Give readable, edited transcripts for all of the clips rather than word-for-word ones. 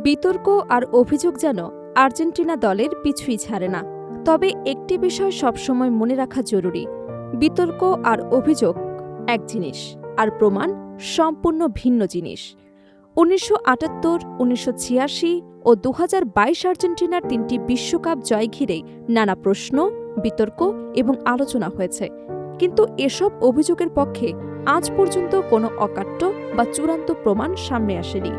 বিতর্ক আর অভিযোগ যেন আর্জেন্টিনা দলের পিছুই ছাড়ে না। তবে একটি বিষয় সবসময় মনে রাখা জরুরি, বিতর্ক আর অভিযোগ এক জিনিস, আর প্রমাণ সম্পূর্ণ ভিন্ন জিনিস। ১৯৭৮, ১৯৮৬ ও ২০২২ আর্জেন্টিনার ৩টি বিশ্বকাপ জয় ঘিরেই নানা প্রশ্ন, বিতর্ক এবং আলোচনা হয়েছে। কিন্তু এসব অভিযোগের পক্ষে আজ পর্যন্ত কোনো অকাট্য বা চূড়ান্ত প্রমাণ সামনে আসেনি।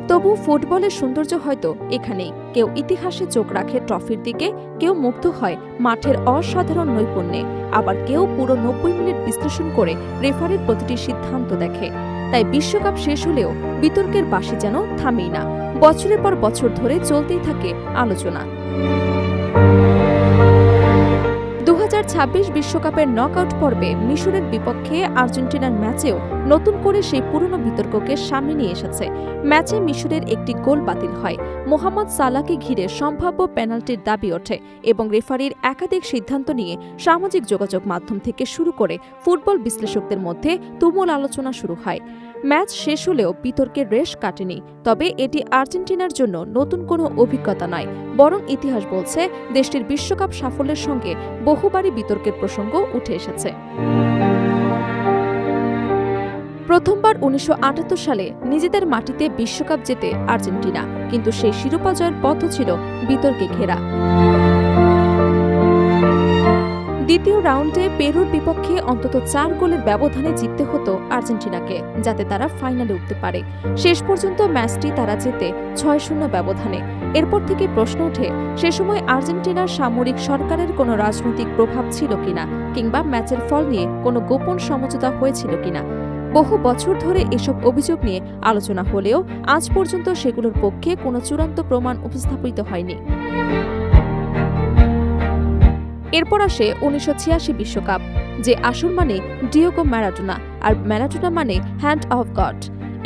তবু ফুটবলের সৌন্দর্য হয়তো এখানেই। কেউ ইতিহাসে চোখ রাখে ট্রফির দিকে, কেউ মুগ্ধ হয় মাঠের অসাধারণ নৈপুণ্যে, আবার কেউ পুরো ৯০ মিনিট বিশ্লেষণ করে রেফারির প্রতিটি সিদ্ধান্ত দেখে। তাই বিশ্বকাপ শেষ হলেও বিতর্কের বাঁশি যেন থামেই না, বছরের পর বছর ধরে চলতেই থাকে আলোচনা। ২০২৬ বিশ্বকাপের নকআউট পর্বে মিশরের বিপক্ষে আর্জেন্টিনার ম্যাচেও নতুন করে সেই পুরনো বিতর্ককে সামনে নিয়ে এসেছে। ম্যাচে মিশরের একটি গোল বাতিল হয়, মোহাম্মদ সালাহকে ঘিরে সম্ভাব্য পেনাল্টির দাবি ওঠে এবং রেফারির একাধিক সিদ্ধান্ত নিয়ে সামাজিক যোগাযোগ মাধ্যম থেকে শুরু করে ফুটবল বিশ্লেষকদের মধ্যে তুমুল আলোচনা শুরু হয়। ম্যাচ শেষ হলেও বিতর্কের রেশ কাটেনি। তবে এটি আর্জেন্টিনার জন্য নতুন কোনো অভিজ্ঞতা নয়, বরং ইতিহাস বলছে দেশটির বিশ্বকাপ সাফল্যের সঙ্গে বহুবারই বিতর্কের প্রসঙ্গ উঠে এসেছে। প্রথমবার ১৯৭৮ সালে নিজেদের মাটিতে বিশ্বকাপ জেতে আর্জেন্টিনা, কিন্তু সেই শিরোপা জয়ের পথও ছিল বিতর্কে ঘেরা। দ্বিতীয় রাউন্ডে পেরুর বিপক্ষে অন্তত ৪ গোলের ব্যবধানে জিততে হতো আর্জেন্টিনাকে, যাতে তারা ফাইনালে উঠতে পারে। শেষ পর্যন্ত ম্যাচটি তারা জেতে ৬-০ ব্যবধানে। এরপর থেকে প্রশ্ন ওঠে, সে সময় আর্জেন্টিনার সামরিক সরকারের কোনো রাজনৈতিক প্রভাব ছিল কিনা, কিংবা ম্যাচের ফল নিয়ে কোনো গোপন সমঝোতা হয়েছিল কিনা। বহু বছর ধরে এসব অভিযোগ নিয়ে আলোচনা হলেও আজ পর্যন্ত সেগুলোর পক্ষে কোনো চূড়ান্ত প্রমাণ উপস্থাপিত হয়নি। এরপর আসে ১৯৮৬ বিশ্বকাপ, যে আসর মানে ডিয়েগো ম্যারাডোনা, আর ম্যারাডোনা মানে হ্যান্ড অফ গড।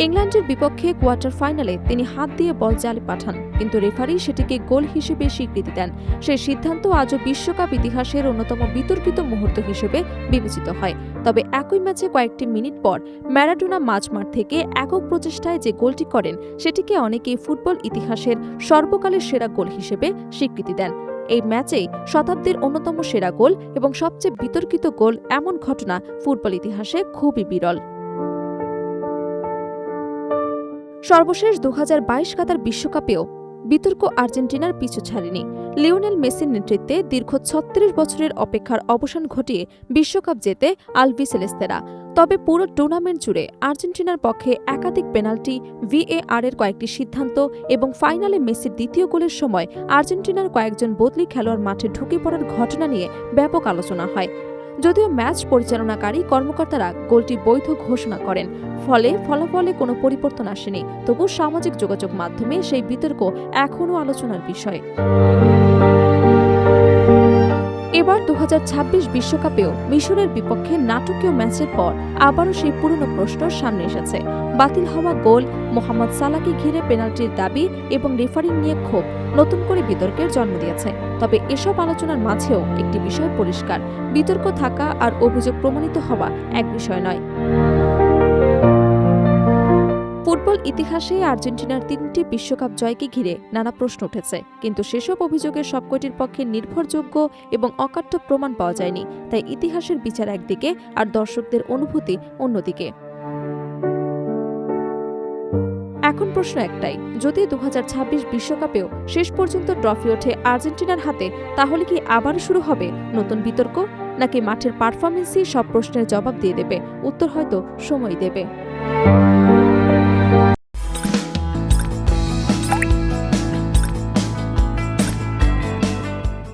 ইংল্যান্ডের বিপক্ষে কোয়ার্টার ফাইনালে তিনি হাত দিয়ে বল জালে পাঠান, কিন্তু রেফারি সেটিকে গোল হিসেবে স্বীকৃতি দেন। সেই সিদ্ধান্ত আজও বিশ্বকাপ ইতিহাসের অন্যতম বিতর্কিত মুহূর্ত হিসেবে বিবেচিত হয়। তবে একই ম্যাচে কয়েকটি মিনিট পর ম্যারাডোনা মাঝমাঠ থেকে একক প্রচেষ্টায় যে গোলটি করেন, সেটিকে অনেকেই ফুটবল ইতিহাসের সর্বকালের সেরা গোল হিসেবে স্বীকৃতি দেন। এই ম্যাচেই শতাব্দীর অন্যতম সেরা গোল এবং সবচেয়ে বিতর্কিত গোল, এমন ঘটনা ফুটবল ইতিহাসে খুবই বিরল। সর্বশেষ ২০২২ কাতার বিশ্বকাপেও বিতর্ক আর্জেন্টিনার পিছু ছাড়েনি। লিওনেল মেসির নেতৃত্বে দীর্ঘ ৩৬ বছরের অপেক্ষার অবসান ঘটিয়ে বিশ্বকাপ জেতে আলবিসেলেস্তেরা। তবে পুরো টুর্নামেন্ট জুড়ে আর্জেন্টিনার পক্ষে একাধিক পেনাল্টি, VAR এর কয়েকটি সিদ্ধান্ত এবং ফাইনালে মেসির দ্বিতীয় গোলের সময় আর্জেন্টিনার কয়েকজন বদলি খেলোয়াড় মাঠে ঢুকে পড়ার ঘটনা নিয়ে ব্যাপক আলোচনা হয়। যদিও ম্যাচ পরিচালনাকারী কর্মকর্তারা গোলটি বৈধ ঘোষণা করেন, ফলে ফলাফলে কোনো পরিবর্তন আসেনি, তবু সামাজিক যোগাযোগ মাধ্যমে সেই বিতর্ক এখনও আলোচনার বিষয়। এবার ২০২৬ বিশ্বকাপেও মিশরের বিপক্ষে নাটকীয় ম্যাচের পর আবারও সেই পুরনো প্রশ্ন সামনে এসেছে। বাতিল হওয়া গোল, মোহাম্মদ সালাহকে ঘিরে পেনাল্টির দাবি এবং রেফারি নিয়ে ক্ষোভ নতুন করে বিতর্কের জন্ম দিয়েছে। তবে এসব আলোচনার মাঝেও একটি বিষয় পরিষ্কার, বিতর্ক থাকা আর অভিযোগ প্রমাণিত হওয়া এক বিষয় নয়। ফুটবল ইতিহাসে আর্জেন্টিনার ৩টি বিশ্বকাপ জয়কে ঘিরে নানা প্রশ্ন উঠেছে, কিন্তু সেসব অভিযোগের সবকটির পক্ষে নির্ভরযোগ্য এবং অকাট্য প্রমাণ পাওয়া যায়নি। তাই ইতিহাসের বিচার একদিকে আর দর্শকদের অনুভূতি অন্যদিকে। এখন প্রশ্ন একটাই, যদি ২০২৬ বিশ্বকাপেও শেষ পর্যন্ত ট্রফি ওঠে আর্জেন্টিনার হাতে, তাহলে কি আবার শুরু হবে নতুন বিতর্ক, নাকি মাঠের পারফরমেন্সই সব প্রশ্নের জবাব দিয়ে দেবে? উত্তর হয়তো সময় দেবে।